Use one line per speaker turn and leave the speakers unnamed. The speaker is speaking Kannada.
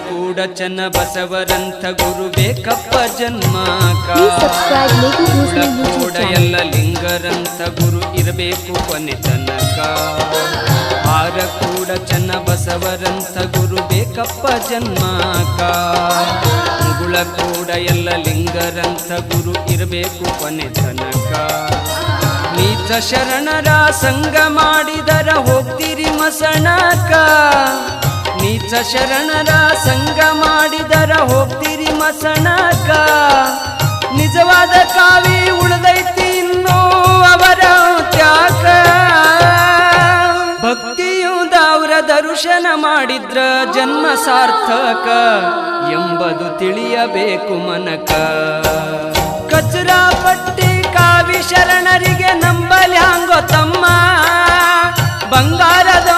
ಕೂಡ ಚನ್ನ ಬಸವರಂಥ ಗುರು ಬೇಕಪ್ಪ ಜನ್ಮಕ ಕೂಡ ಎಲ್ಲ ಲಿಂಗರಂಥ ಗುರು ಇರಬೇಕು ಕೊನೆ ತನಕ ಹಾರ ಕೂಡ ಚನ್ನ ಬಸವರಂಥ ಗುರು ಬೇಕಪ್ಪ ಜನ್ಮಕ ಮುಗುಳ ಕೂಡ ಎಲ್ಲ ಲಿಂಗರಂಥ ಗುರು ಇರಬೇಕು ಕೊನೆ ತನಕ ನೀಚ ಶರಣರ ಸಂಗ ಮಾಡಿದರ ಹೋಗ್ತಿರಿ ಮಸಣಕ ನೀಚ ಶರಣರ ಸಂಗ ಮಾಡಿದರ ಹೋಗ್ತಿರಿ ಮಸಣಕ ನಿಜವಾದ ಕಾವಿ ಉಳಿದೈತಿ ಇನ್ನೂ ಅವರ ತ್ಯಾಗ ಭಕ್ತಿಯುದವರ ದರ್ಶನ ಮಾಡಿದ್ರ ಜನ್ಮ ಸಾರ್ಥಕ ಎಂಬುದು ತಿಳಿಯಬೇಕು ಮನಕ ಕಚರಾ ಪಟ್ಟಿ ಕಾವಿ ಶರಣರಿಗೆ ನಂಬಲ್ಯಾಂಗೋ ತಮ್ಮ ಬಂಗಾರದ